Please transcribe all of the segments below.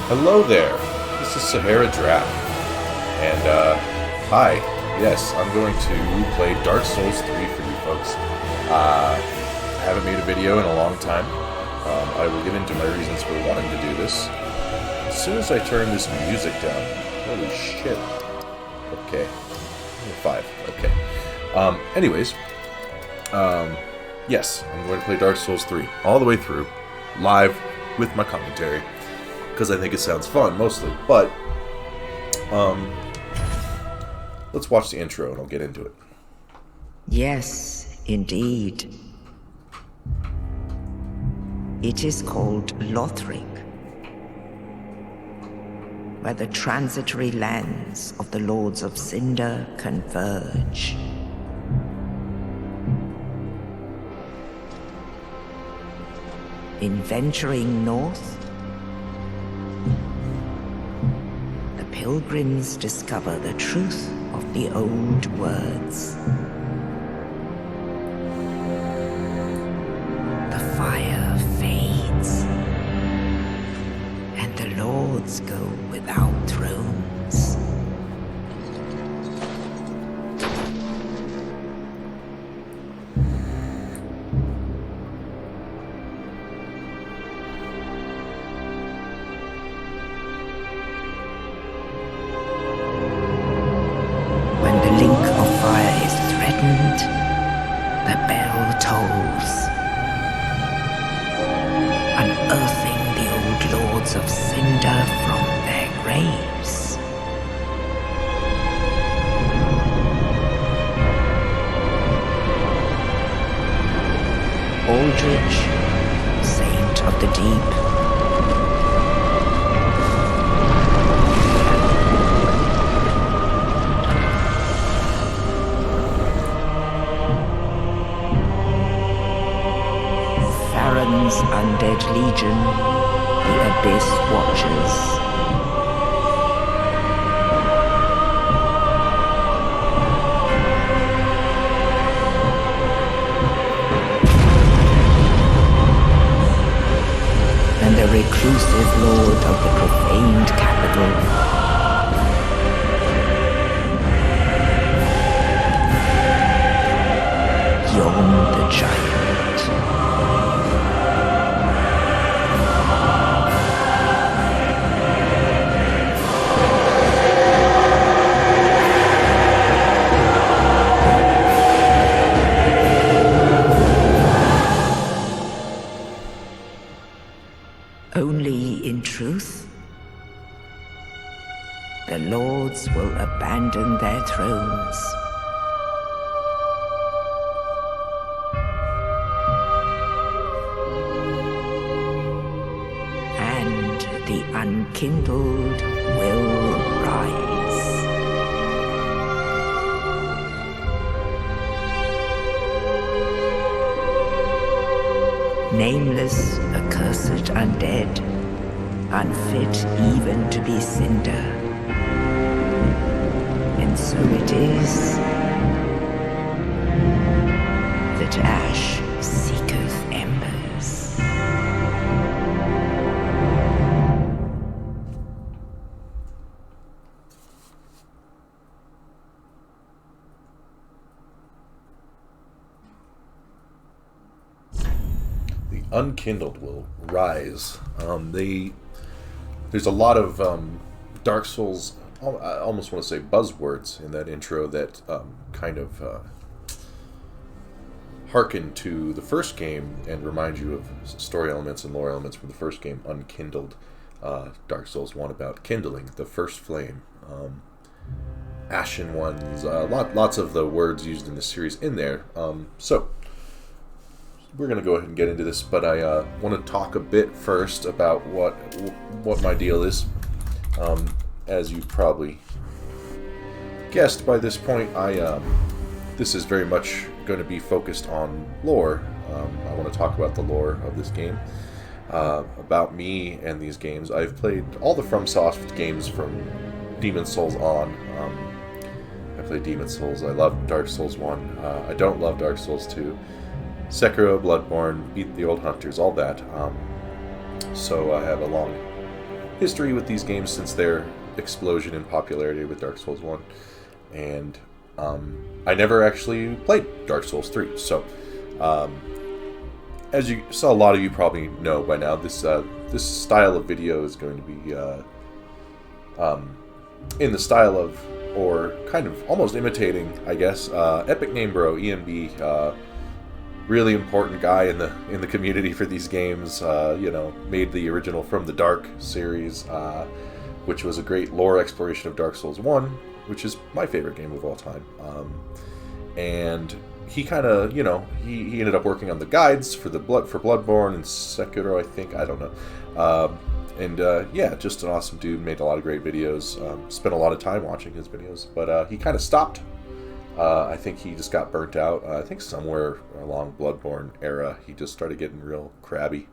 Hello there, this is Sahara Drap, and hi, yes, I'm going to play Dark Souls 3 for you folks. I haven't made a video in a long time. I will get into my reasons for wanting to do this as soon as I turn this music down. Holy shit. Okay. 5, okay. Anyways, yes, I'm going to play Dark Souls 3 all the way through, live, with my commentary. Because I think it sounds fun, mostly. But, let's watch the intro and I'll get into it. Yes, indeed. It is called Lothric, where the transitory lands of the Lords of Cinder converge. In venturing north, pilgrims discover the truth of the old words. The fire fades, and the lords go without thrones. Of cinder from their graves. Aldrich, saint of the deep, Farron's undead legion, the Abyss Watchers. And the reclusive lord of the profaned capital. Yon the giant. Only in truth, the lords will abandon their thrones. And the unkindled will rise. Nameless, accursed undead, unfit even to be cinder. And so it is that ash seeketh embers. Unkindled will rise. There's a lot of Dark Souls, I almost want to say buzzwords in that intro that kind of hearken to the first game and remind you of story elements and lore elements from the first game, Unkindled. Dark Souls 1 about kindling, the first flame. Ashen ones, lots of the words used in the series in there. So we're going to go ahead and get into this, but I want to talk a bit first about what my deal is. As you've probably guessed by this point, this is very much going to be focused on lore. I want to talk about the lore of this game, about me and these games. I've played all the FromSoft games from Demon's Souls on. I played Demon's Souls. I love Dark Souls 1. I don't love Dark Souls 2. Sekiro, Bloodborne, Beat the Old Hunters, all that. So I have a long history with these games since their explosion in popularity with Dark Souls 1. And I never actually played Dark Souls 3. So, as you saw, a lot of you probably know by now, this style of video is going to be in the style of, or kind of almost imitating, I guess, Epic Name Bro, EMB, really important guy in the community for these games. You know, made the original From the Dark series, which was a great lore exploration of Dark Souls 1, which is my favorite game of all time. And he kind of, you know, he ended up working on the guides for Bloodborne and Sekiro, I think. I don't know. Yeah, just an awesome dude. Made a lot of great videos. Spent a lot of time watching his videos, but he kind of stopped. I think he just got burnt out. I think somewhere along Bloodborne era, he just started getting real crabby.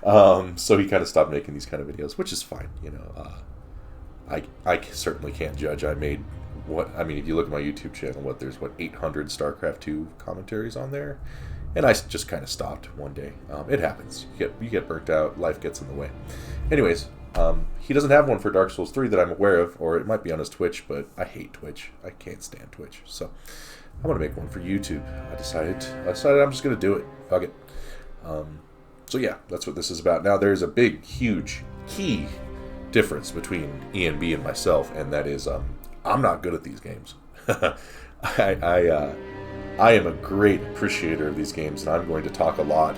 So he kind of stopped making these kind of videos, which is fine. You know, I certainly can't judge. I mean, if you look at my YouTube channel, there's 800 StarCraft 2 commentaries on there, and I just kind of stopped one day. It happens. You get burnt out. Life gets in the way. Anyways, he doesn't have one for Dark Souls 3 that I'm aware of, or it might be on his Twitch, but I hate Twitch. I can't stand Twitch, so I'm gonna make one for YouTube. I decided I'm just gonna do it. Fuck it. So yeah, that's what this is about. Now there's a big, huge, key difference between ENB and myself, and that is I'm not good at these games. I am a great appreciator of these games, and I'm going to talk a lot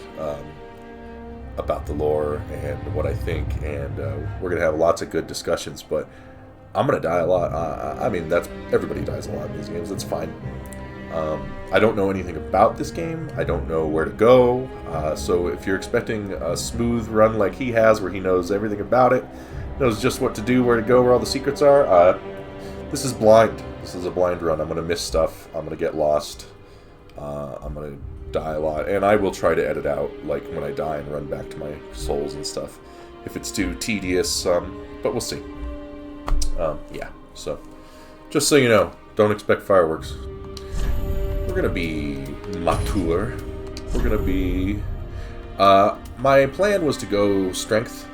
about the lore and what I think, and we're going to have lots of good discussions, but I'm going to die a lot. I mean, everybody dies a lot in these games. That's fine. I don't know anything about this game. I don't know where to go. So if you're expecting a smooth run like he has, where he knows everything about it, knows just what to do, where to go, where all the secrets are, this is blind. This is a blind run. I'm going to miss stuff. I'm going to get lost. I'm going to die a lot. And I will try to edit out, like, when I die and run back to my souls and stuff, if it's too tedious. But we'll see. Yeah. So, just so you know, don't expect fireworks. We're going to be mature. We're going to be... my plan was to go strength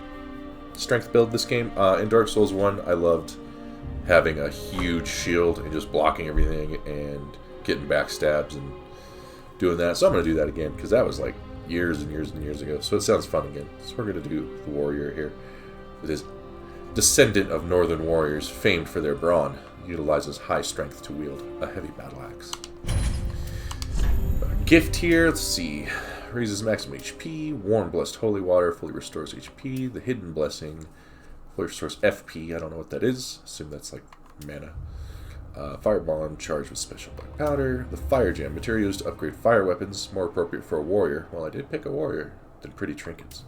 build this game. In Dark Souls 1, I loved having a huge shield and just blocking everything and getting backstabs and doing that. So I'm going to do that again, because that was like years and years and years ago. So it sounds fun again. So we're going to do the warrior here. With his descendant of northern warriors, famed for their brawn, utilizes high strength to wield a heavy battle axe. A gift here, let's see. Raises maximum HP. Warm Blessed Holy Water fully restores HP. The Hidden Blessing fully restores FP. I don't know what that is. Assume that's like mana. Firebomb charged with special black powder. The Fire Gem, material used to upgrade fire weapons, more appropriate for a warrior. Well, I did pick a warrior. Then pretty trinkets.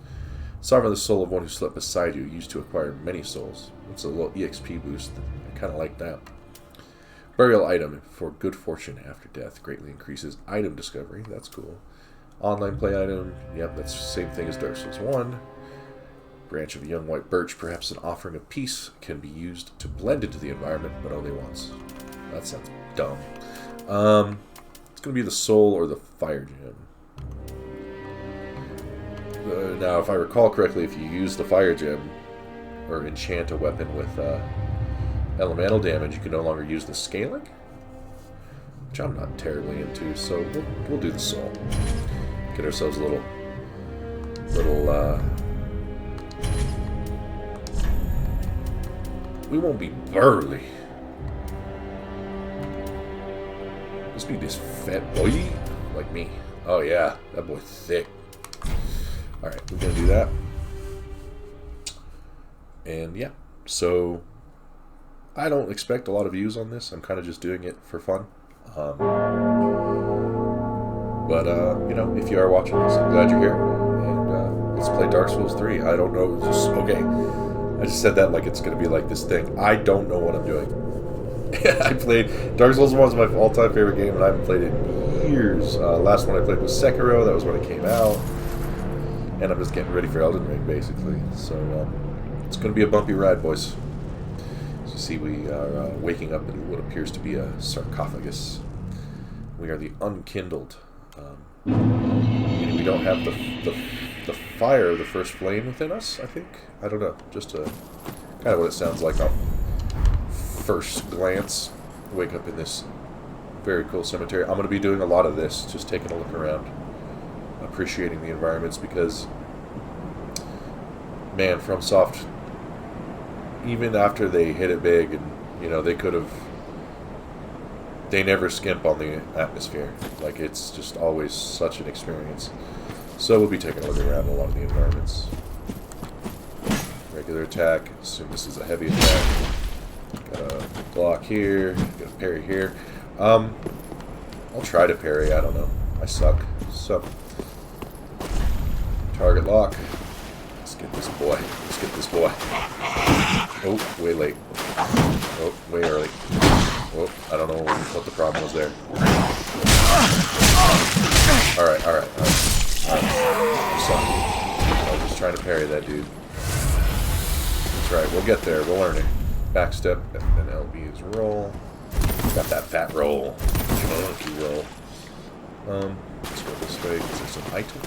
Sovereign, the soul of one who slept beside you, used to acquire many souls. It's a little EXP boost. I kind of like that. Burial item for good fortune after death. Greatly increases item discovery. That's cool. Online play item. Yep, that's the same thing as Dark Souls 1. Branch of young white birch, perhaps an offering of peace, can be used to blend into the environment, but only once. That sounds dumb. It's going to be the soul or the fire gem. Now, if I recall correctly, if you use the fire gem or enchant a weapon with elemental damage, you can no longer use the scaling, which I'm not terribly into. So we'll do the soul. Get ourselves a little. We won't be burly. Let's be this fat boy like me. Oh yeah, that boy's thick. Alright, we're gonna do that. And yeah, so I don't expect a lot of views on this. I'm kind of just doing it for fun. But you know, if you are watching this, I'm glad you're here. And let's play Dark Souls 3. I don't know. Okay. I just said that like it's going to be like this thing. I don't know what I'm doing. I played... Dark Souls 1 is my all-time favorite game, and I haven't played it in years. Last one I played was Sekiro. That was when it came out. And I'm just getting ready for Elden Ring, basically. So, it's going to be a bumpy ride, boys. As you see, we are waking up in what appears to be a sarcophagus. We are the unkindled. We don't have the fire the first flame within us, I think. I don't know. Just kind of what it sounds like off first glance. Wake up in this very cool cemetery. I'm going to be doing a lot of this, just taking a look around, appreciating the environments, because, man, FromSoft, even after they hit it big, and, you know, they could have, they never skimp on the atmosphere. Like, it's just always such an experience. So we'll be taking a look around a lot of the environments. Regular attack. Assume this is a heavy attack. Got a block here. Got a parry here. I'll try to parry. I don't know. I suck. So, target lock. Let's get this boy. Let's get this boy. Oh, way late. Oh, way early. Oh, I don't know what the problem was there. Alright, alright, alright. I'm sorry. I was just trying to parry that dude. That's right, we'll get there. We'll learn it. Backstep, and LB is roll. Got that fat roll. Chunky roll. Let's go this way. Is there some item?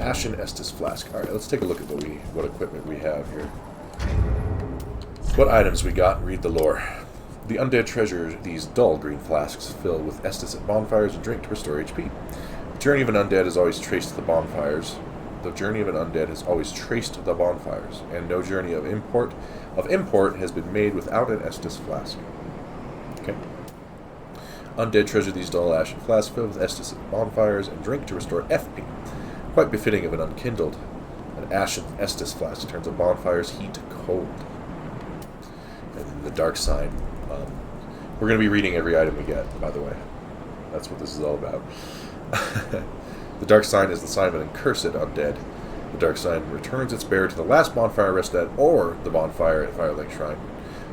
Ashen Estus Flask. Alright, let's take a look at what equipment we have here. What items we got? Read the lore. The undead treasure these dull green flasks filled with Estus at bonfires and drink to restore HP. The journey of an undead is always traced to the bonfires. The journey of an undead has always traced the bonfires, and no journey of import has been made without an Estus flask. Okay. Undead treasure these dull ashen flasks filled with Estus at bonfires and drink to restore FP. Quite befitting of an unkindled. An ashen Estus flask turns a bonfire's heat cold. And then the dark sign. We're going to be reading every item we get, by the way. That's what this is all about. The dark sign is the sign of an accursed undead. The dark sign returns its bearer to the last bonfire rested at, or the bonfire at Firelink Shrine,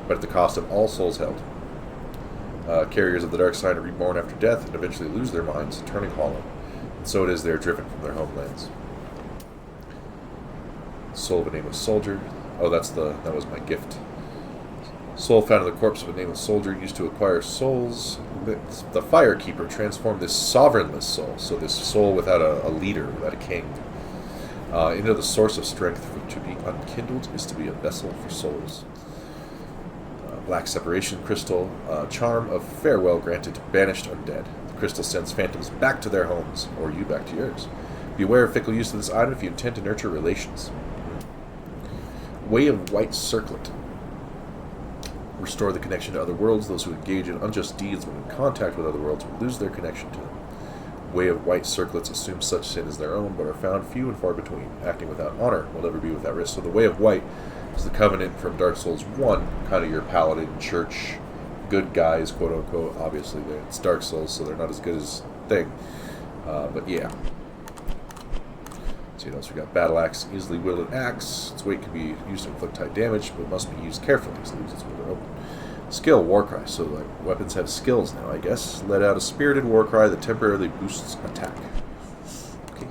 but at the cost of all souls held. Carriers of the dark sign are reborn after death and eventually lose their minds, turning hollow. And so it is they are driven from their homelands. Soul of a nameless soldier. Oh, that was my gift. Soul found in the corpse of a nameless soldier used to acquire souls. The Firekeeper transformed this sovereignless soul, so this soul without a leader, without a king, into the source of strength. To be unkindled is to be a vessel for souls. Black separation crystal, charm of farewell granted to banished undead. The crystal sends phantoms back to their homes, or you back to yours. Beware of fickle use of this item if you intend to nurture relations. Way of White Circlet. Restore the connection to other worlds. Those who engage in unjust deeds when in contact with other worlds will lose their connection to them. Way of White Circlets assume such sin as their own, but are found few and far between. Acting without honor will never be without risk. So the Way of White is the Covenant from Dark Souls 1, kind of your paladin, church, good guys, quote-unquote. Obviously, it's Dark Souls, so they're not as good as Thing. But yeah. So, we got Battle Axe, easily wielded axe. Its weight can be used to inflict high damage, but must be used carefully, so it leaves its wielder open. Skill, Warcry. So, like, weapons have skills now, I guess. Let out a spirited Warcry that temporarily boosts attack. Okay.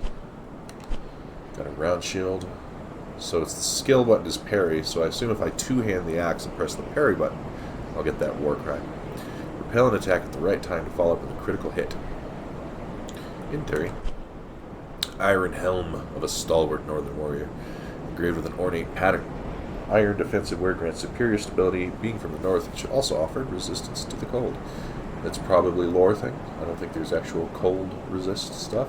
Got a round shield. So, it's the skill button is parry, so I assume if I two-hand the axe and press the parry button, I'll get that Warcry. Repel an attack at the right time to follow up with a critical hit. In theory. Iron Helm of a stalwart northern warrior, engraved with an ornate pattern. Iron defensive wear grants superior stability. Being from the north, it should also offer resistance to the cold. That's probably lore thing. I don't think there's actual cold resist stuff.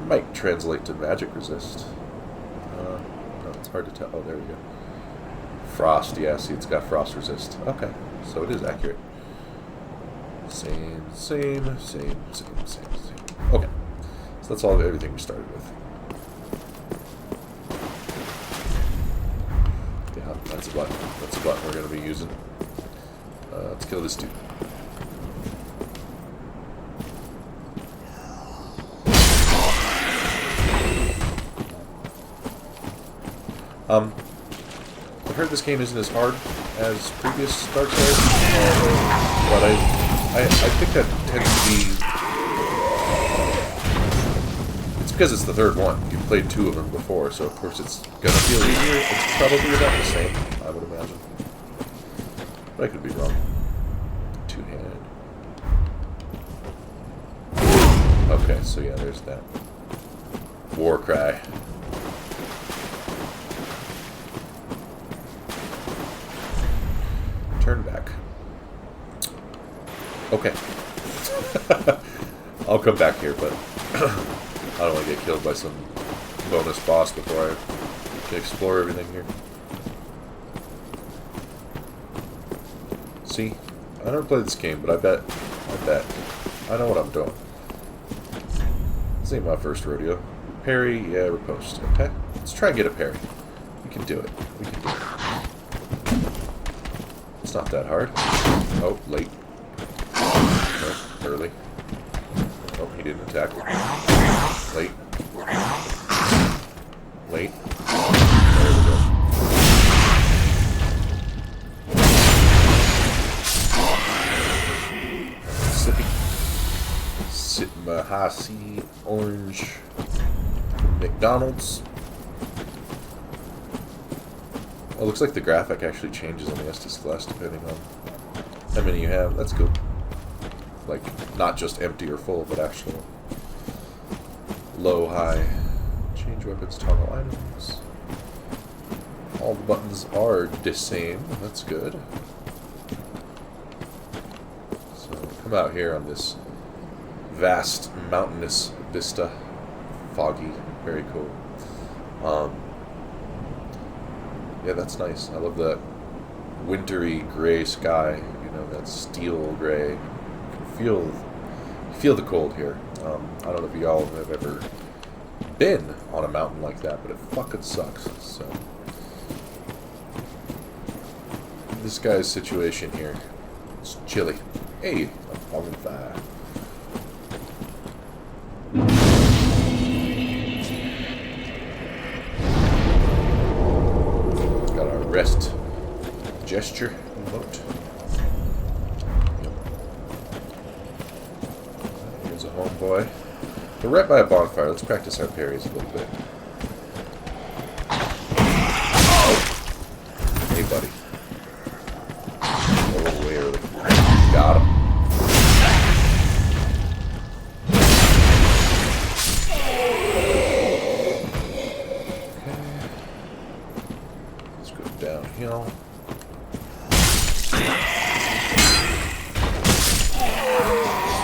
Might translate to magic resist. No, it's hard to tell. Oh, there we go. Frost, yeah, see, it's got frost resist. Okay, so it is accurate. Same. Okay. So that's all everything we started with. Yeah, that's a button. That's a button we're going to be using. Let's kill this dude. I've heard this game isn't as hard as previous Dark Souls, but I think that tends to be... It's because it's the third one. You've played two of them before, so of course it's gonna feel easier. It's probably about the same, I would imagine. But I could be wrong. Two-handed. Okay, so yeah, there's that. War cry. Turn back. Okay. I'll come back here, but I don't want to get killed by some bonus boss before I can explore everything here. See? I never played this game, but I bet I know what I'm doing. This ain't my first rodeo. Parry, yeah, riposte. Okay, let's try and get a parry. We can do it. We can do it. It's not that hard. Oh, late. No, early. Oh, he didn't attack. Late. Late. There we go. Sippy. Mahasi orange McDonald's. Oh, looks like the graphic actually changes on the Estes glass depending on how many you have. That's good. Like, not just empty or full, but actual low, high. Change weapons, toggle items. All the buttons are the same. That's good. So, come out here on this vast mountainous vista. Foggy. Very cool. Yeah, that's nice. I love that wintry gray sky. You know, that steel gray. You can feel the cold here. I don't know if y'all have ever been on a mountain like that, but it fucking sucks. So this guy's situation here, it's chilly. Hey, a bonfire. Rest gesture emote. Yep. Here's a homeboy. We're right by a bonfire. Let's practice our parries a little bit. Hey, buddy. A little way early. Got him. Downhill.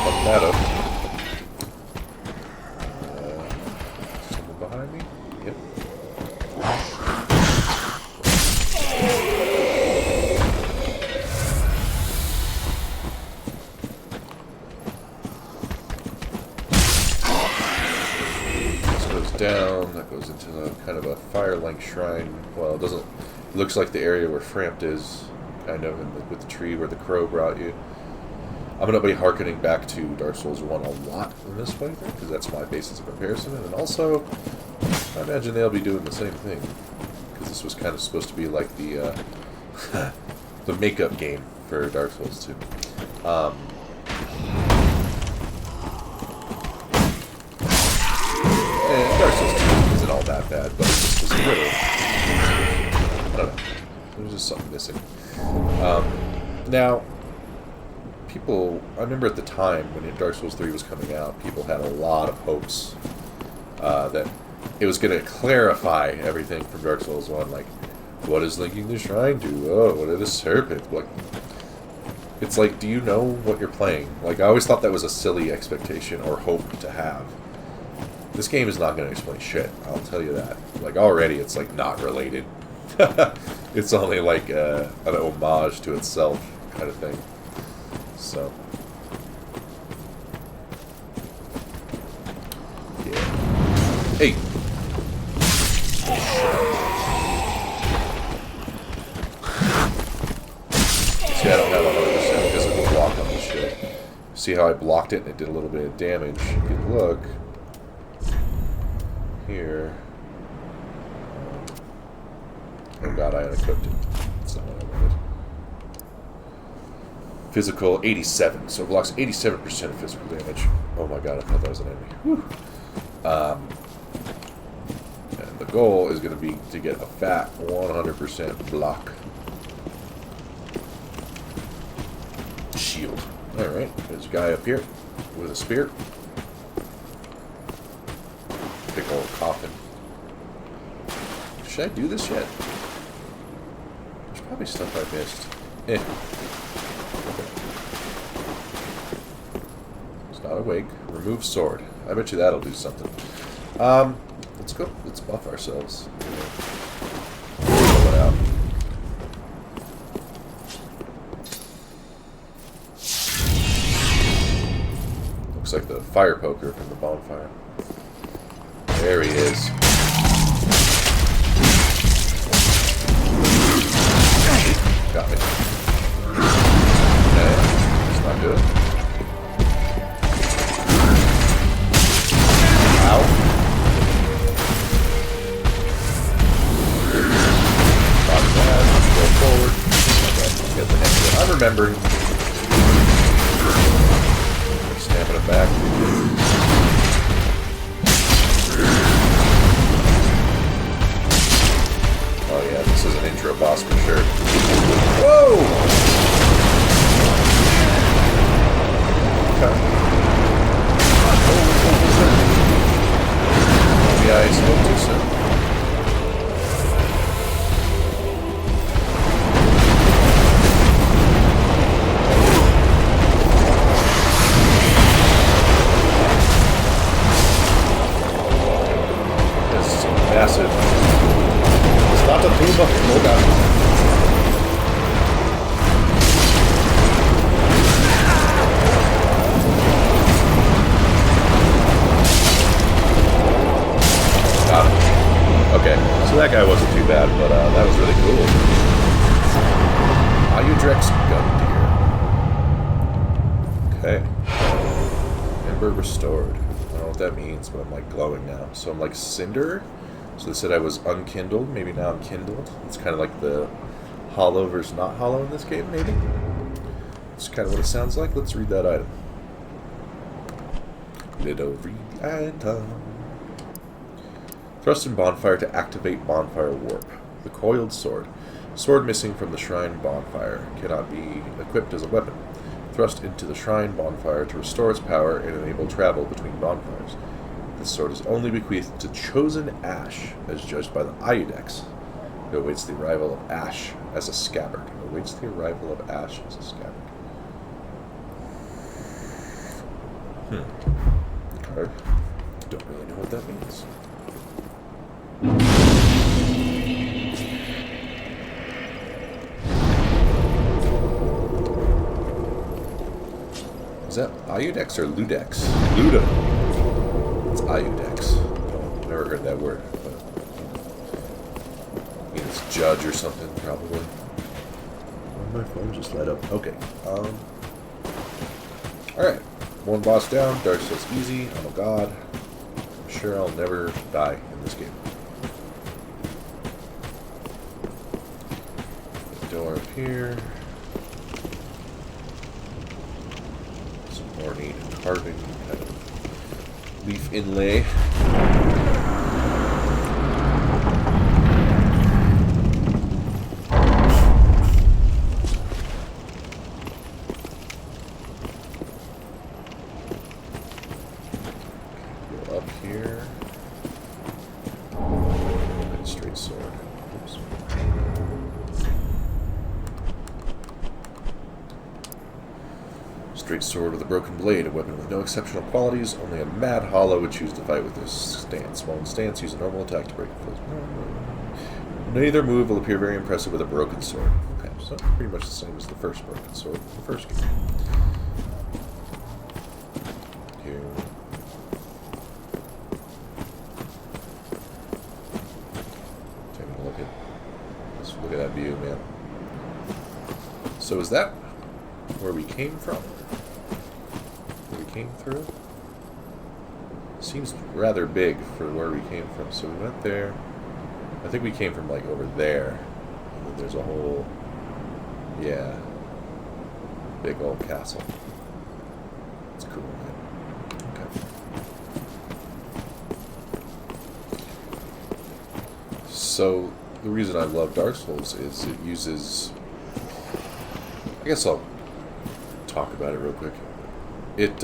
Fuck that up. Someone behind me? Yep. This goes down. That goes into the kind of a Firelink Shrine. Well, it doesn't. It looks like the area where Frampt is, kind of, with the tree where the crow brought you. I'm going to be hearkening back to Dark Souls 1 a lot in this playthrough, because that's my basis of comparison, and also, I imagine they'll be doing the same thing, because this was kind of supposed to be like the, the makeup game for Dark Souls 2. And Dark Souls 2 isn't all that bad, but it just was a little... I don't know. There's just something missing. Now, people... I remember at the time, when Dark Souls 3 was coming out, people had a lot of hopes that it was going to clarify everything from Dark Souls 1. Like, what is linking the shrine to? Oh, what are the serpents? Like, it's like, do you know what you're playing? Like, I always thought that was a silly expectation or hope to have. This game is not going to explain shit. I'll tell you that. Like, already, it's, like, not related. It's only like an homage to itself kind of thing. So yeah. Hey. See, I don't have 100% physical block on this shit. See how I blocked it and it did a little bit of damage? If you look here. Oh god, I unequipped it. That's not what I wanted. Physical, 87. So it blocks 87% of physical damage. Oh my god, I thought that was an enemy. Whew. And the goal is going to be to get a fat 100% block. Shield. Alright, there's a guy up here with a spear. big old coffin. Should I do this yet? There's probably stuff I missed. Okay. It's not awake. Remove sword. I bet you that'll do something. Let's go. Let's buff ourselves. Pull it out. Looks like the fire poker from the bonfire. There he is. Got me. Okay, that's not good. Ow. Dodge that. Go forward. Okay, get the next one. I'm remembering. Stamina back. Oh yeah, this is an intro boss for sure. Whoa! Okay. Maybe I spoke too soon. This is massive. It's not a tuba. Oh god. Okay, so that guy wasn't too bad, but that was really cool. Ayudrex Gun Deer. Okay. Ember restored. I don't know what that means, but I'm like glowing now. So I'm like cinder. So they said I was unkindled. Maybe now I'm kindled. It's kind of like the hollow versus not hollow in this game, maybe. It's kind of what it sounds like. Let's read that item. Little read item. Thrust in bonfire to activate bonfire warp. The coiled sword. Sword missing from the shrine bonfire. Cannot be equipped as a weapon. Thrust into the shrine bonfire to restore its power and enable travel between bonfires. This sword is only bequeathed to chosen ash, as judged by the Ayudex. It awaits the arrival of ash as a scabbard. It awaits the arrival of ash as a scabbard. Okay. Don't really know what that means. Is that Ayudex or Ludex? Luda. It's Ayudex. Never heard that word. But I mean, it's judge or something, probably. Oh, my phone just light up. Okay. Alright. One boss down. Dark Souls easy. I'm a god. I'm sure I'll never die in this game. Door up here. Some more neat carving, kind of leaf inlay. Go up here. And straight sword. Oops. Straight sword with a broken blade, a weapon with no exceptional qualities. Only a mad hollow would choose to fight with this stance. While in stance, use a normal attack to break foes. Neither move will appear very impressive with a broken sword. Okay, so pretty much the same as the first broken sword in the first game. Here. Taking a look at. Let's look at that view, man. So is that where we came from? Came through? Seems rather big for where we came from. So we went there. I think we came from like over there. And then there's a whole, yeah, big old castle. It's cool, man. Okay. So the reason I love Dark Souls is it uses, I guess I'll talk about it real quick. It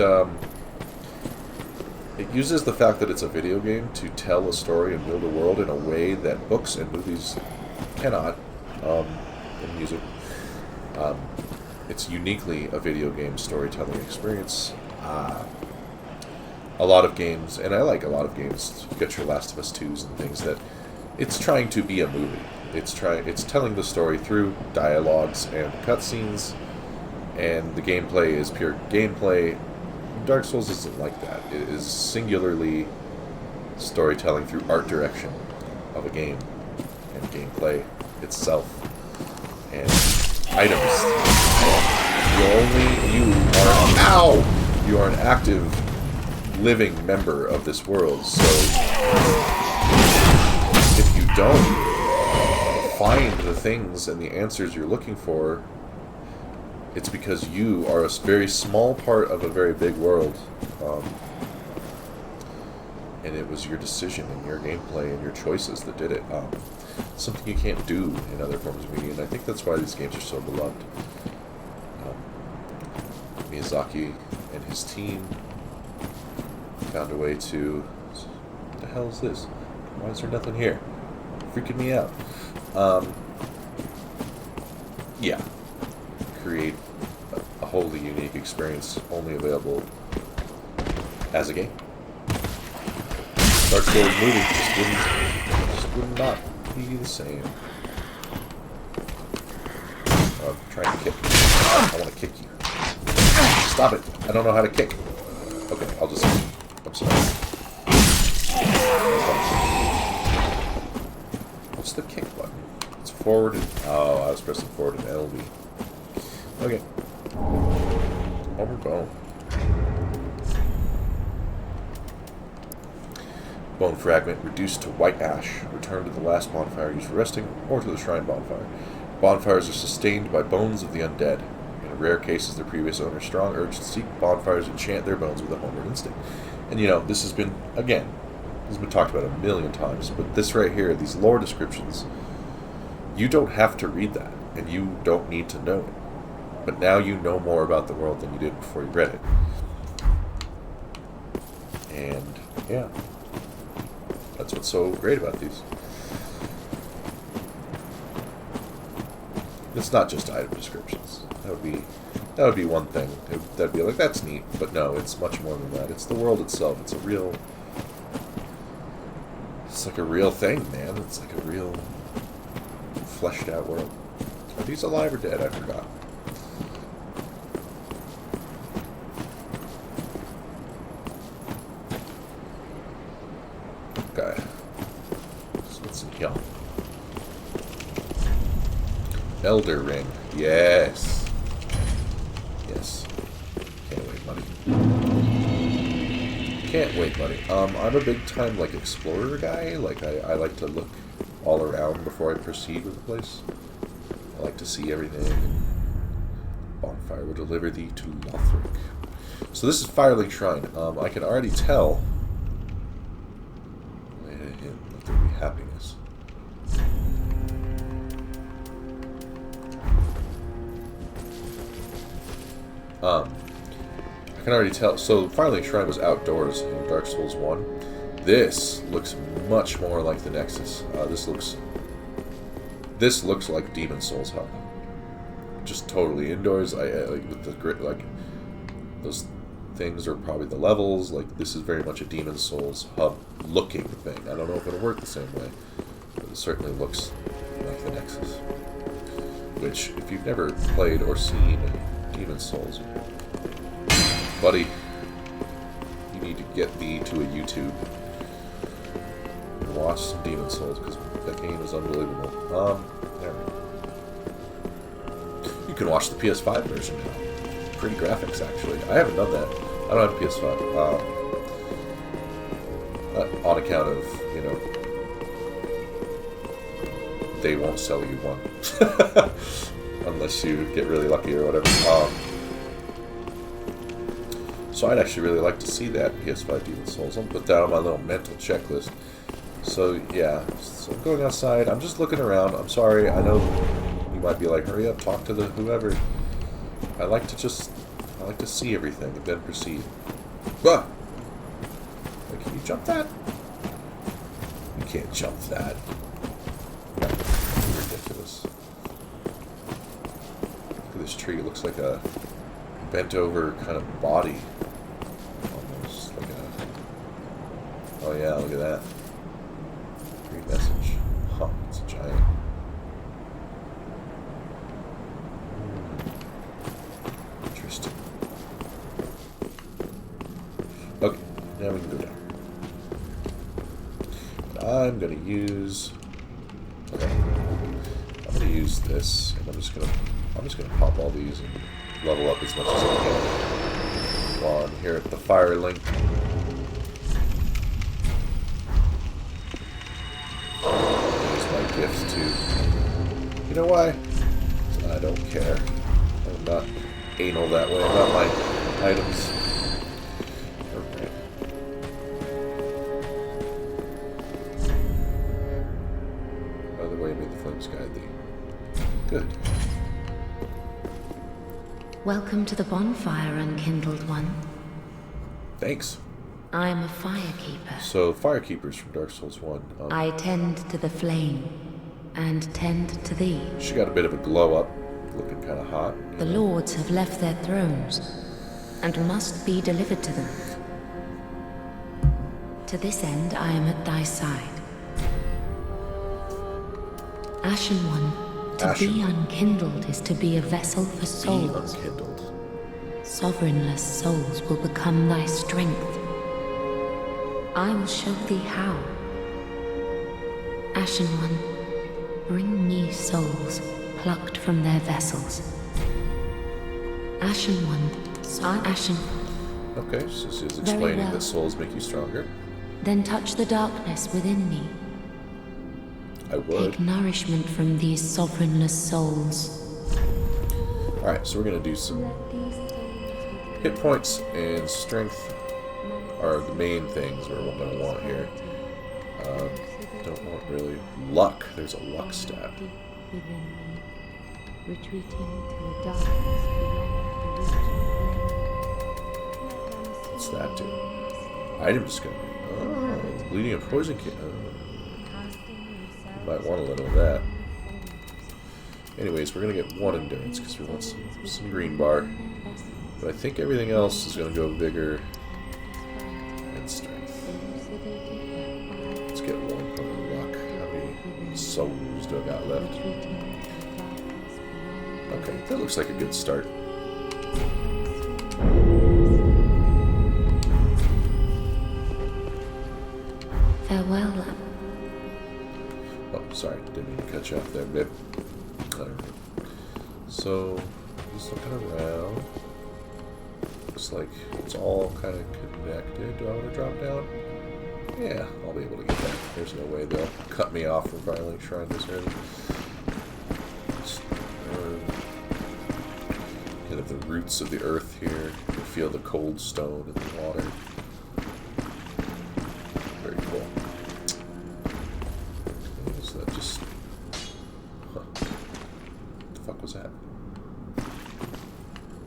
It uses the fact that it's a video game to tell a story and build a world in a way that books and movies cannot, and music. It's uniquely a video game storytelling experience. A lot of games, and I like a lot of games, you got your Last of Us 2s and things, that it's trying to be a movie. It's telling the story through dialogues and cutscenes, and the gameplay is pure gameplay. Dark Souls isn't like that. It is singularly storytelling through art direction of a game and gameplay itself and items. You are an active, living member of this world. So if you don't find the things and the answers you're looking for, it's because you are a very small part of a very big world, and it was your decision and your gameplay and your choices that did it. Something you can't do in other forms of media, and I think that's why these games are so beloved. Miyazaki and his team found a way to... What the hell is this? Why is there nothing here? Freaking me out. Yeah. Create a wholly unique experience only available as a game. Dark Souls movie just would not be the same. I'm trying to kick. I want to kick you. Stop it! I don't know how to kick. Okay, I'll just... I'm sorry. What's the kick button? It's forward and... Oh, I was pressing forward and LB. Okay. Over bone. Bone fragment reduced to white ash. Return to the last bonfire used for resting, or to the shrine bonfire. Bonfires are sustained by bones of the undead. In rare cases, their previous owner's strong urge to seek bonfires enchant their bones with a homeward instinct. And you know, this has been, again, this has been talked about a million times, but this right here, these lore descriptions, you don't have to read that, and you don't need to know it. But now you know more about the world than you did before you read it. And, yeah. That's what's so great about these. It's not just item descriptions. That would be one thing. That'd be like, that's neat. But no, it's much more than that. It's the world itself. It's like a real thing, man. It's like a real fleshed out world. Are these alive or dead? I forgot. Okay. So what's in here? Elder Ring. Yes. Yes. Can't wait, buddy. Can't wait, buddy. I'm a big time, like, explorer guy. Like, I like to look all around before I proceed with the place. I like to see everything. And bonfire will deliver thee to Lothric. So this is Firelink Shrine. I can already tell... Let there be happiness. I can already tell. So, Firelink Shrine was outdoors in Dark Souls 1. This looks much more like the Nexus. This looks like Demon Souls Hub. Just totally indoors. Like with the grid, like those things are probably the levels. Like this is very much a Demon Souls Hub looking thing. I don't know if it'll work the same way, but it certainly looks like the Nexus. Which, if you've never played or seen Demon Souls, buddy, you need to get thee to a YouTube and watch some Demon Souls, because that game is unbelievable. There. You can watch the PS5 version now. Pretty graphics, actually. I haven't done that. I don't have a PS5. On account of, you know, they won't sell you one. Unless you get really lucky or whatever. So I'd actually really like to see that PS5 Demon Souls. I'll put that on my little mental checklist. So yeah, so I'm going outside. I'm just looking around. I'm sorry. I know you might be like, hurry up, talk to the whoever. I like to see everything and then proceed. Ah! jump that? You can't jump that. Ridiculous. Look at this tree. It looks like a bent over kind of body. Almost like a... Oh yeah, look at that. Great message. Huh, it's a giant. Interesting. Okay, now we can go down. And I'm gonna use... Okay. I'm gonna use this, and I'm just gonna pop all these and level up as much as I can. Go on here at the Firelink. Use my gifts too. You know why? I don't care. I'm not anal that way about my items. Alright. By the way, may the flames guide thee. Good. Welcome to the bonfire, Unkindled One. Thanks. I am a firekeeper. So, Firekeepers from Dark Souls 1. I tend to the flame, and tend to thee. She got a bit of a glow up, looking kind of hot. The lords have left their thrones, and must be delivered to them. To this end, I am at thy side. Ashen One, to be unkindled is to be a vessel for souls. Unkindled. Sovereignless souls will become thy strength. I will show thee how. Ashen One, bring me souls plucked from their vessels. Ashen One, Ashen. Okay, so she's Very explaining well. that souls make you stronger. Then touch the darkness within me. I would. Take nourishment from these sovereignless souls. Alright, so we're going to do some hit points and strength are the main things we're going to want here. Don't want really luck. There's a luck stat. What's that do? Item discovery. Oh, bleeding and poison kit. Might want a little of that. Anyways, we're going to get one endurance because we want some green bar. But I think everything else is going to go vigor and strength. Let's get one point of luck. How many souls do I got left? Okay, that looks like a good start. Farewell. Oh, sorry, didn't mean to cut you off there, babe. Alright. So, just looking around. Looks like it's all kind of connected. Do I want to drop down? Yeah, I'll be able to get that. There's no way they'll cut me off from Firelink Shrine this early. Kind of the roots of the earth here. You can feel the cold stone in the water. Very cool. Okay, so that just... Huh. What the fuck was that?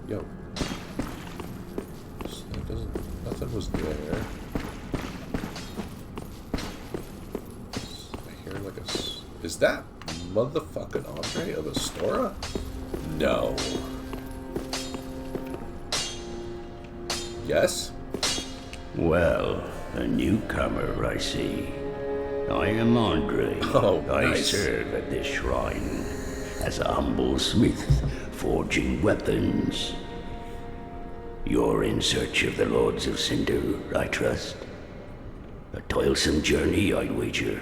Yo. That doesn't... Nothing was there. I hear like a... Is that motherfucking Andre of Astora? No. Yes? Well, a newcomer, I see. I am Andre. Oh, nice. I serve at this shrine as a humble smith, forging weapons. You're in search of the Lords of Cinder, I trust. A toilsome journey, I'd wager.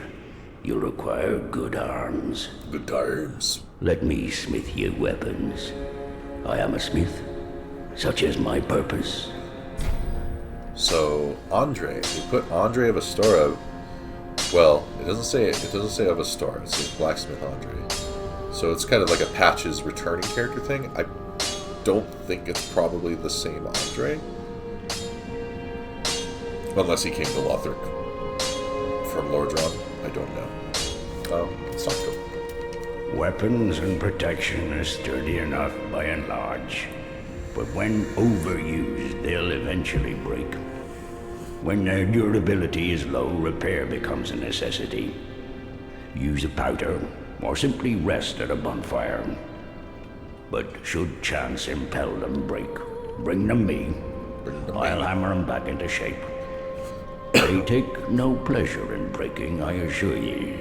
You'll require good arms. Good arms. Let me smith you weapons. I am a smith. Such is my purpose. So Andre, they put Andre of Astora. Well, it doesn't say of Astora. It says Blacksmith Andre. So it's kind of like a Patch's returning character thing. I don't think it's probably the same Andre, unless he came to Lothric from Lordran. I don't know. It's not cool. Weapons and protection are sturdy enough by and large, but when overused, they'll eventually break. When their durability is low, repair becomes a necessity. Use a powder, or simply rest at a bonfire. But should chance impel them break, bring them me. I'll hammer them back into shape. They take no pleasure in breaking, I assure ye.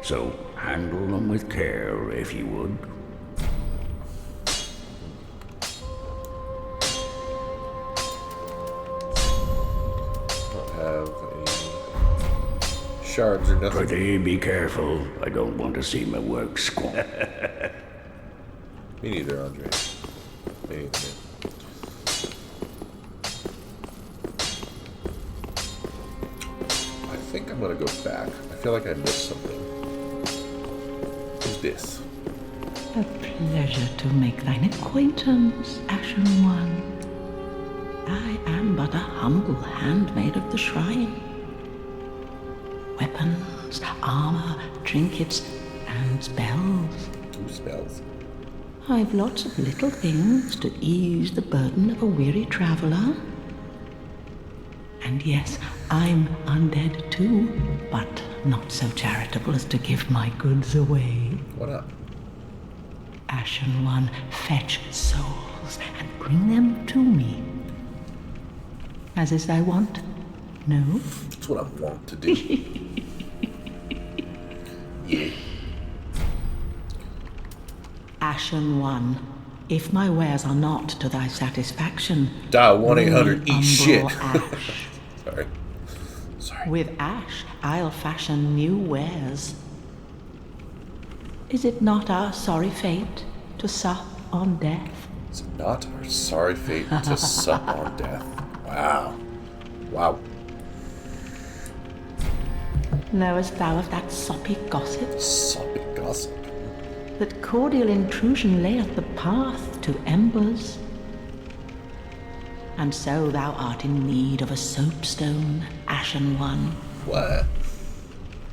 So handle them with care, if you would. Have any shards or nothing. Pretty be careful. I don't want to see my work squat. Me neither, Andre. Me neither. I think I'm gonna go back. I feel like I missed something. Who's this? A pleasure to make thine acquaintance, Ashen One. I am but a humble handmaid of the shrine. Weapons, armor, trinkets, and spells. 2 spells. I've lots of little things to ease the burden of a weary traveler. And yes, I'm undead too, but not so charitable as to give my goods away. What up? Ashen One, fetch souls and bring them to me. As is thy wont? No? That's what I want to do. Yeah. Ashen One, if my wares are not to thy satisfaction, Dial 1-800-EAT-SHIT. ash. Sorry. With ash, I'll fashion new wares. Is it not our sorry fate to sup on death? Is it not our sorry fate to sup on death? Wow. Wow. Knowest thou of that soppy gossip? Soppy gossip. That cordial intrusion layeth the path to embers? And so thou art in need of a soapstone, Ashen One. What?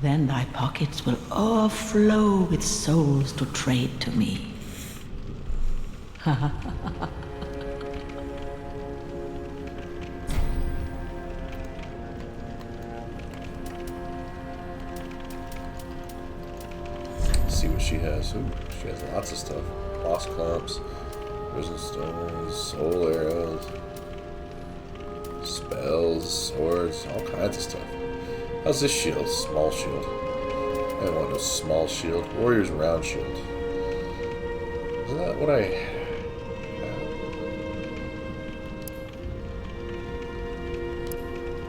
Then thy pockets will overflow with souls to trade to me. See what she has. Ooh, she has lots of stuff. Moss clumps, prison stones, soul arrows, spells, swords, all kinds of stuff. How's this shield? Small shield. I don't want no small shield. Warrior's round shield. Isn't that what I have?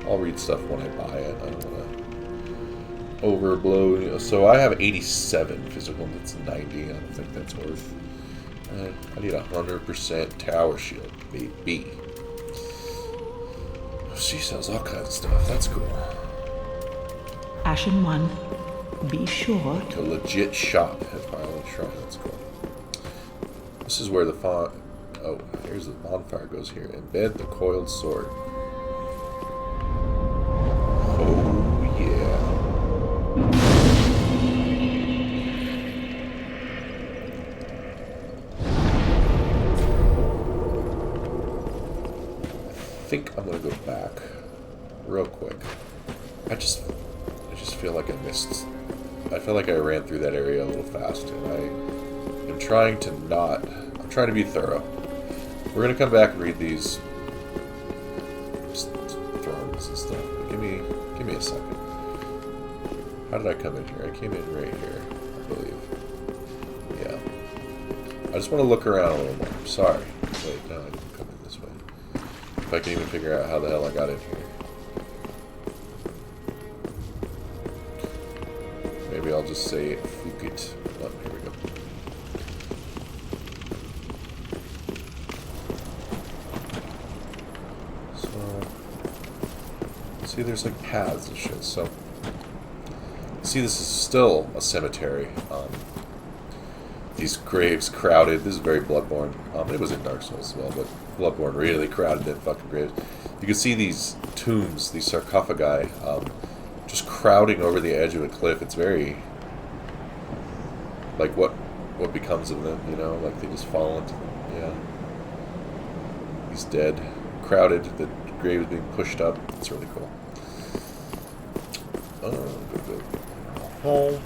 I'll read stuff when I buy it. I don't want to overblow. You know, so I have 87 physical, and that's 90. I don't think that's worth. I need 100% tower shield, baby. She sells all kinds of stuff. That's cool. Ashen One, be sure. A legit shop at Firelink Shrine. That's cool. This is where the font. Oh, here's the bonfire goes here. Embed the coiled sword. Oh yeah. I think I'm gonna go back real quick. I just feel like I missed. I feel like I ran through that area a little fast, and I am trying to not. I'm trying to be thorough. We're gonna come back and read these thrones and stuff. But give me a second. How did I come in here? I came in right here, I believe. Yeah. I just want to look around a little more. I'm sorry. Wait, no, I didn't come in this way. If I can even figure out how the hell I got in here. Maybe I'll just say fuck it. Oh, here we go. So, see, there's like paths and shit. So, see, this is still a cemetery. These graves crowded. This is very Bloodborne. It was in Dark Souls as well, but Bloodborne really crowded in fucking graves. You can see these tombs, these sarcophagi, just crowding over the edge of a cliff. It's very like what becomes of them, you know, like they just fall into them. Yeah, he's dead, crowded. The graves being pushed up. It's really cool. Go home.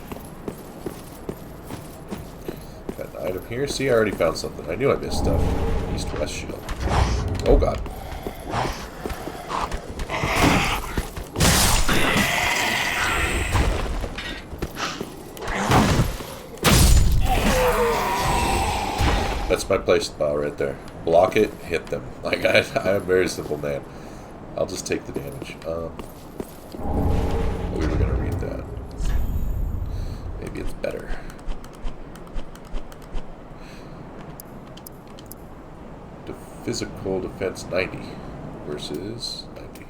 Got an item here. See, I already found something. I knew I missed stuff. East-west shield. Oh god. That's my play spot right there. Block it, hit them. Like, I am a very simple man. I'll just take the damage. We were going to read that. Maybe it's better. Physical defense 90 versus 90.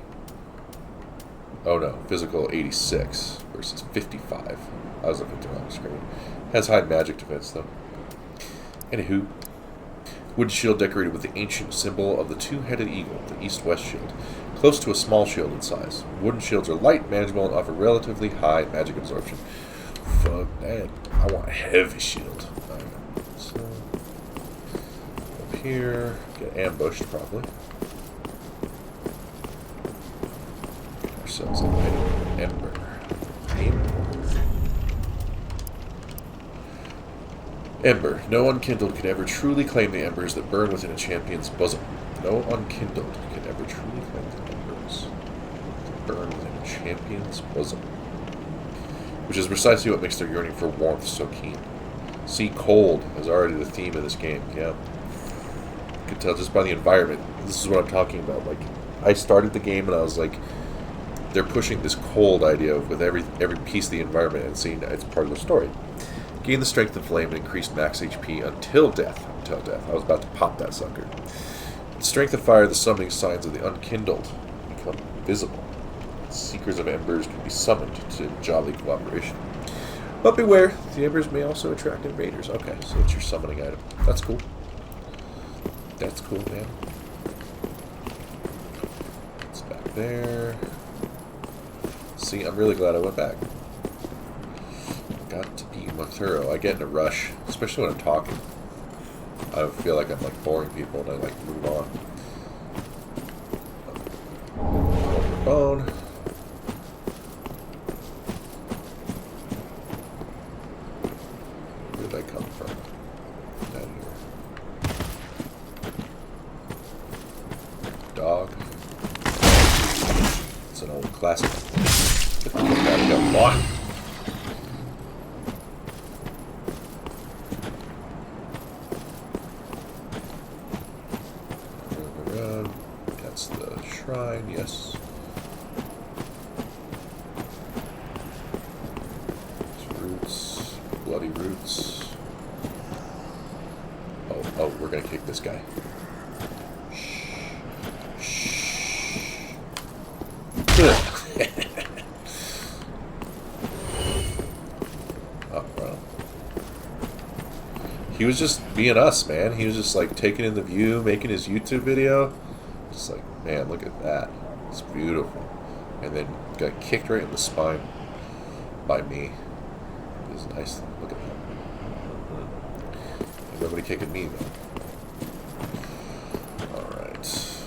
Oh no, physical 86 versus 55. I was looking at the wrong screen. Has high magic defense though. Anywho, wooden shield decorated with the ancient symbol of the two-headed eagle, the east-west shield, close to a small shield in size. Wooden shields are light, manageable, and offer relatively high magic absorption. Fuck that. I want a heavy shield. Alright, so up here, get ambushed probably. Get ourselves a light ember. Ember. No unkindled can ever truly claim the embers that burn within a champion's bosom. No unkindled can ever truly claim the embers that burn within a champion's bosom. Which is precisely what makes their yearning for warmth so keen. See, cold is already the theme of this game, yeah. You can tell just by the environment. This is what I'm talking about. Like, I started the game and I was like, they're pushing this cold idea with every piece of the environment and seeing that it's part of the story. Gain the strength of flame and increased max HP until death. Until death. I was about to pop that sucker. The strength of fire, the summoning signs of the unkindled become visible. Seekers of embers can be summoned to jolly cooperation. But beware, the embers may also attract invaders. Okay, so it's your summoning item. That's cool. That's cool, man. It's back there. See, I'm really glad I went back. Got to be more thorough. I get in a rush, especially when I'm talking. I feel like I'm like boring people and I like move on. Bone. Where did I come from? Down here. Dog. It's an old classic. Gotta go. One. That's the shrine, yes. It's roots, bloody roots. Oh, we're gonna kick this guy. Shh. Oh, well. He was just being us, man. He was just like taking in the view, making his YouTube video. Just like, man, look at that. It's beautiful. And then got kicked right in the spine by me. It was nice. Look at that. And nobody kicking me, though. Alright. It's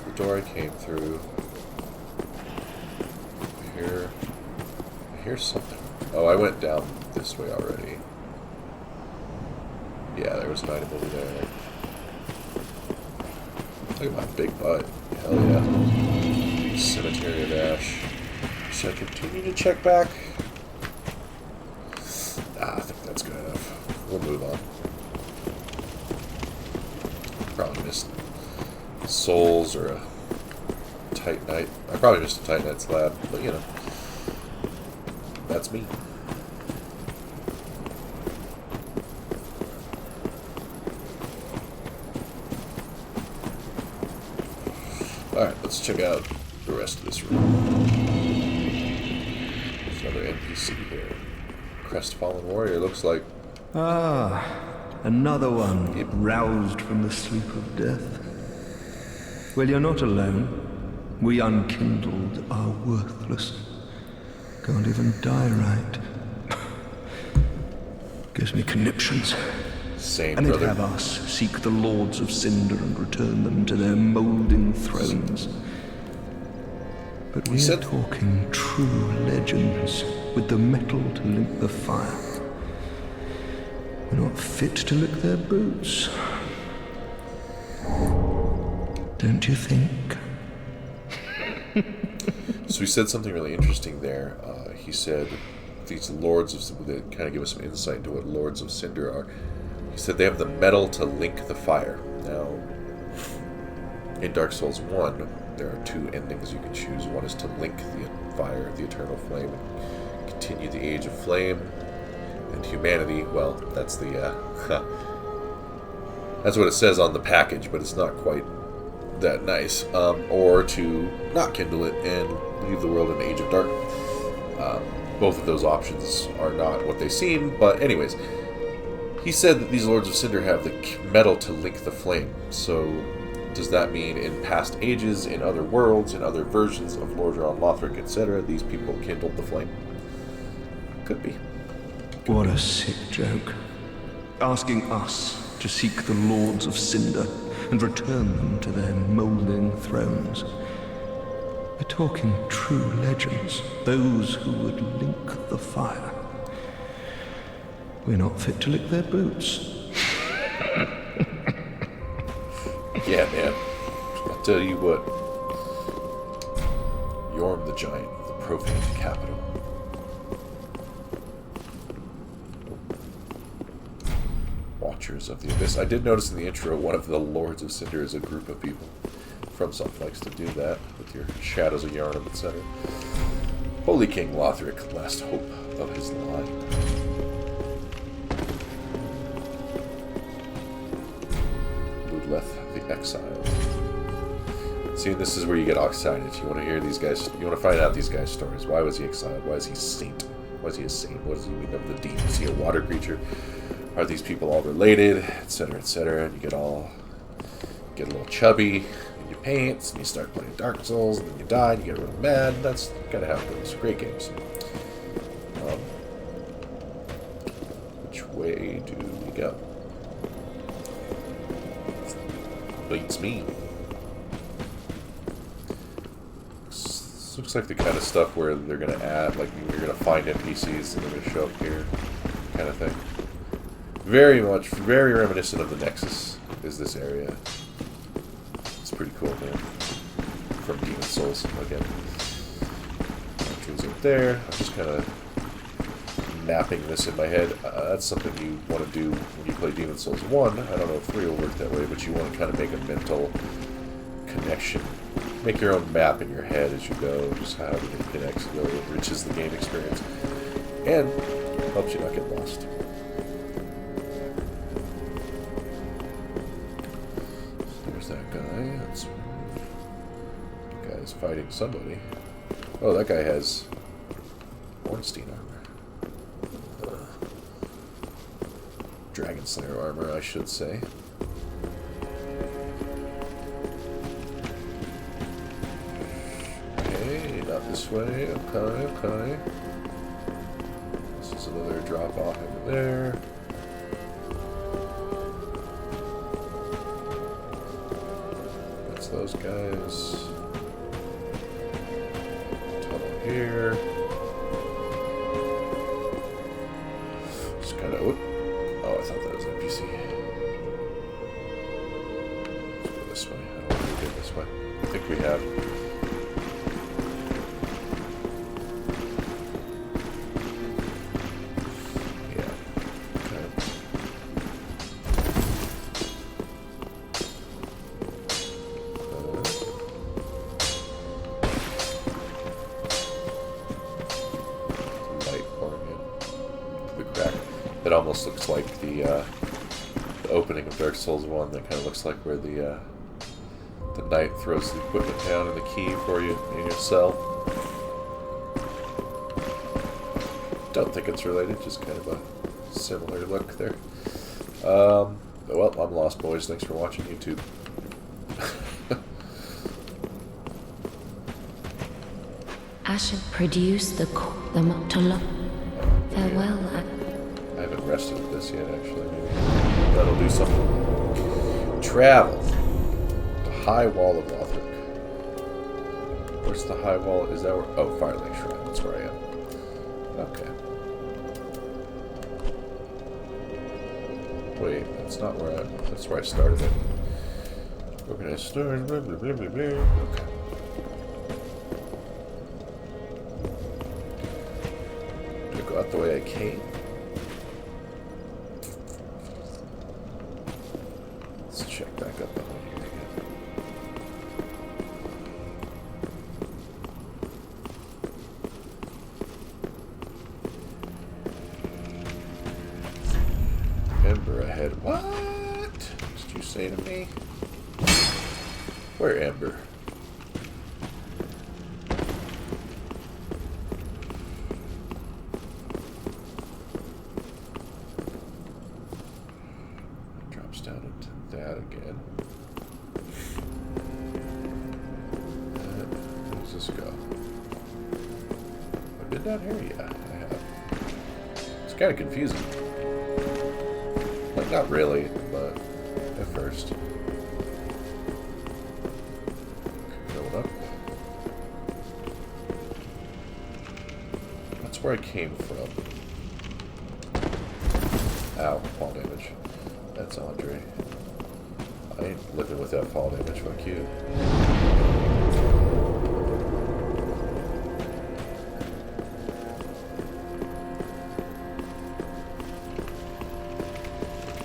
the door I came through. I hear something. Oh, I went down this way already. Yeah, there was an item over there. Look at my big butt. Hell yeah. Cemetery of Ash. Should I continue to check back? I think that's good enough. We'll move on. Probably missed souls or a Titanite. I probably missed a Titanite slab, but you know. That's me. Alright, let's check out the rest of this room. There's another NPC here. Crestfallen warrior, looks like. Ah, another one roused from the sleep of death. Well, you're not alone. We unkindled are worthless. Can't even die right. Gives me conniptions. Same, and brother. it'd have us seek the Lords of Cinder and return them to their moulding thrones. But we're talking true legends, with the metal to link the fire. We're not fit to lick their boots. Don't you think? So he said something really interesting there. He said these Lords of... They kind of give us some insight into what Lords of Cinder are. He said they have the metal to link the fire. Now, in Dark Souls 1, there are two endings you can choose. One is to link the fire, the eternal flame, and continue the Age of Flame. And humanity, well, that's the... that's what it says on the package, but it's not quite that nice. Or to not kindle it and leave the world in an Age of Dark. Both of those options are not what they seem, but anyways... He said that these Lords of Cinder have the metal to link the flame. So, does that mean in past ages, in other worlds, in other versions of Lordran, Lothric, etc., these people kindled the flame? Could be. What a sick joke. Asking us to seek the Lords of Cinder and return them to their moulding thrones. We're talking true legends, those who would link the fire. We're not fit to lick their boots. Yeah, man. I'll tell you what. Yorm the Giant, the profane capital. Watchers of the Abyss. I did notice in the intro, one of the Lords of Cinder is a group of people. FromSoft likes to do that with your Shadows of Yharnam, etc. Holy King Lothric, last hope of his line. Ludleth the Exiled. See, this is where you get all excited. You want to hear these guys, you want to find out these guys' stories. Why was he exiled? Why is he saint? Why is he a saint? What does he mean of the deep? Is he a water creature? Are these people all related? Etc., etc. And you get a little chubby in your pants, and you start playing Dark Souls, and then you die, and you get really mad. That's kind of how it goes. Great games. Which way do we go? Beats me. Looks like the kind of stuff where they're going to add, like you're going to find NPCs and they're going to show up here, kind of thing. Very reminiscent of the Nexus is this area. It's pretty cool, man. From Demon Souls, again. Trees up there. I'm just kind of mapping this in my head. That's something you want to do when you play Demon Souls 1. I don't know if 3 will work that way, but you want to kind of make a mental connection. Make your own map in your head as you go, just how everything connects. It really enriches the game experience. And helps you not get lost. There's that guy. That guy's fighting somebody. Oh, that guy has Ornstein armor. Dragon Slayer armor, I should say. Okay, not this way. Okay. This is another drop off over there. That's those guys. Tunnel here. Just kind of. Oh, I thought that was an NPC. Let's go this way. I don't want to go this way. I think we have. It almost looks like the opening of Dark Souls 1. That kind of looks like where the knight throws the equipment down and the key for you in your cell. Don't think it's related, just kind of a similar look there. Well, I'm lost, boys. Thanks for watching YouTube. I shall produce the to look. Farewell. I haven't rested with this yet, actually. Maybe. That'll do something. Travel. The high wall of Lothric. Where's the high wall? Is that where? Oh, Firelink Shrine. That's where I am. Okay. Wait, that's not where that's where I started it. Where can I start? Blah, blah, blah, blah, blah. Okay. Do I go out the way I came? Let's check back up on here again. Ember ahead. What did you say to me? Where, Ember? Drops down into that again. Where does this go? I've been down here? Yeah, I have. It's kind of confusing. Like, not really, but at first. Going up. That's where I came from. Ow, fall damage. That's Andre. I ain't living with that fall damage, fuck you.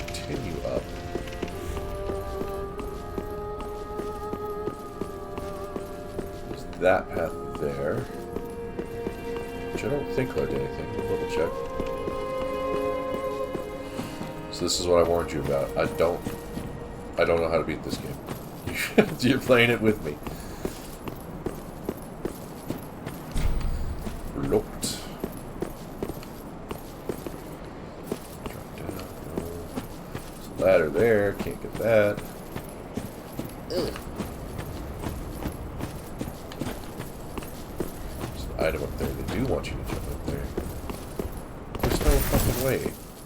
Continue up. There's that path there. Which I don't think led to anything. We'll double check. So this is what I warned you about. I don't know how to beat this game. You're playing it with me. Looked. Drop down. There's a ladder there. Can't get that. Ugh. There's an item up there. They do want you to jump up there. There's no fucking way.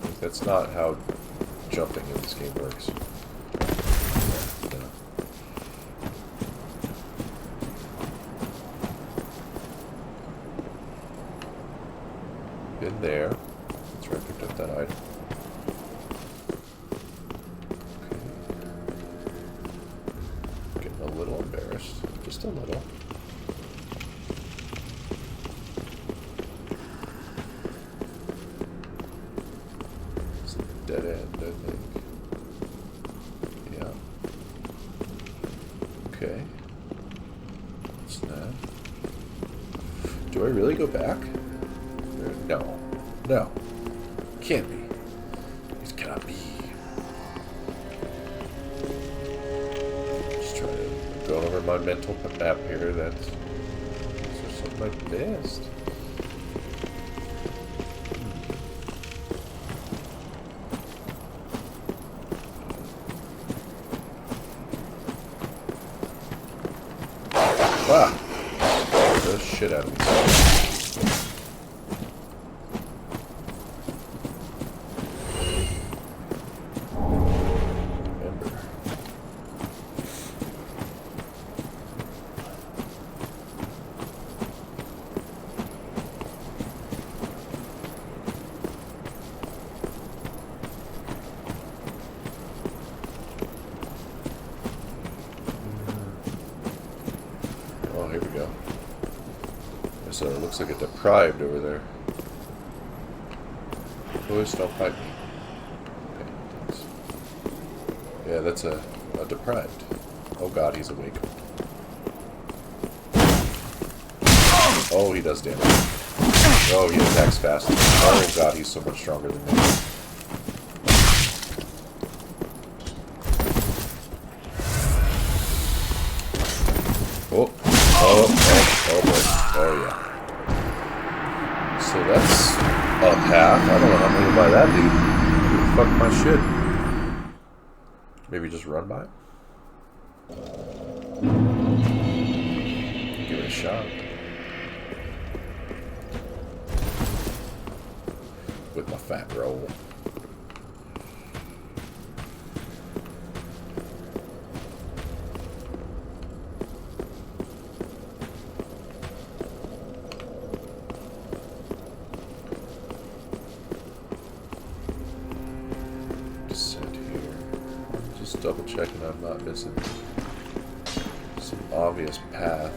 Like, that's not how jumping in this game works. No. Been there. That's where I picked up that item. Okay. Getting a little embarrassed. Just a little. It's a dead end, I think. Yeah. Okay. What's that? Do I really go back? No. No. Can't be. It cannot be. Just trying to go over my mental map here. That's just something I missed. Ah! The shit out of me. Ember. Oh, here we go. So it looks like a deprived over there. Boys, don't fight me. Okay, thanks. Yeah, that's a deprived. Oh god, he's awake. Oh, he does damage. Oh, he attacks fast. Oh god, he's so much stronger than me. Oh, oh boy. Oh yeah. So that's a path. I don't know how many by that dude. Fuck my shit. Maybe just run by it? Give it a shot. With my fat roll. checking I'm not missing some obvious path.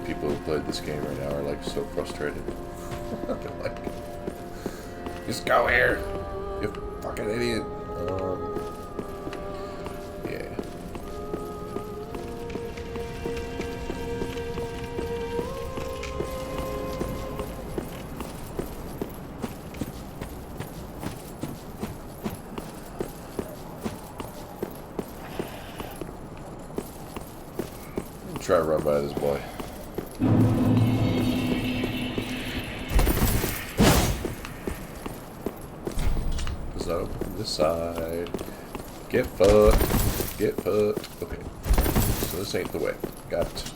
People who played this game right now are like so frustrated. They're like, just go here, you fucking idiot. Yeah. Try to run by this boy. Does not open from this side. Get fucked. Get fucked. Okay. So this ain't the way. Got it.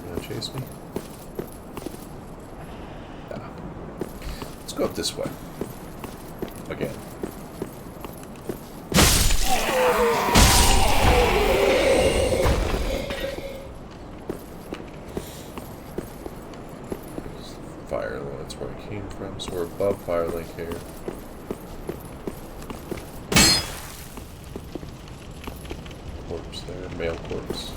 You gonna chase me? Nah. Let's go up this way. Again. Firelink, that's where I came from, so we're above Firelink here. Corpse there, male corpse.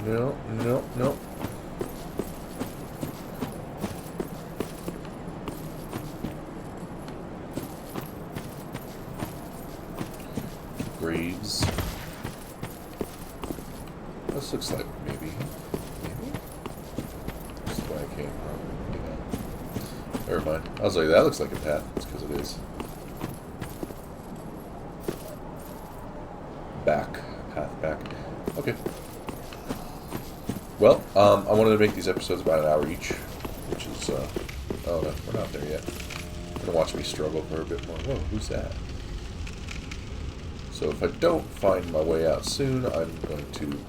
No, no, no. Graves. This looks like maybe. This is where I came from. Yeah. Never mind. I was like, that looks like a path. It's because it is. Back. Path back. Okay. Well, I wanted to make these episodes about an hour each, which is, oh no, we're not there yet. You're gonna watch me struggle for a bit more. Whoa, who's that? So if I don't find my way out soon, I'm going to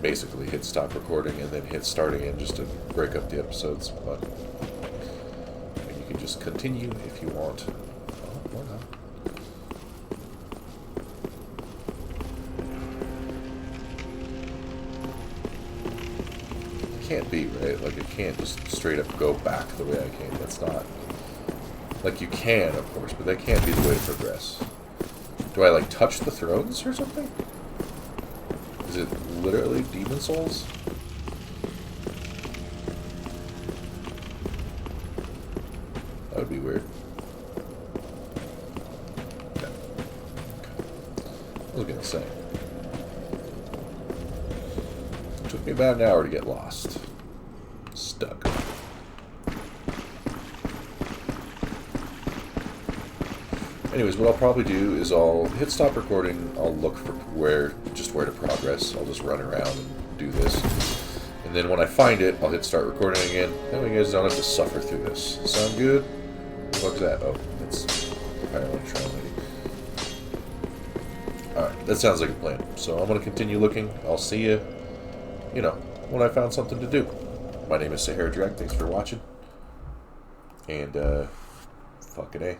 basically hit stop recording and then hit start again just to break up the episodes. But you can just continue if you want. Oh, why not? It can't be, right? Like, it can't just straight up go back the way I came. That's not... Like, you can, of course, but that can't be the way to progress. Do I, like, touch the thrones or something? Is it literally demon souls? That would be weird. Okay. I was gonna say. It took me about an hour to get lost. Stuck. Anyways, what I'll probably do is I'll hit stop recording, I'll look for where to progress, I'll just run around and do this. And then when I find it, I'll hit start recording again. That way you guys don't have to suffer through this. Sound good? What's that? Oh, that's the Firelink Shrine lady. Alright, that sounds like a plan. So I'm going to continue looking. I'll see you, when I found something to do. My name is Sahara Direct. Thanks for watching. And, fucking A.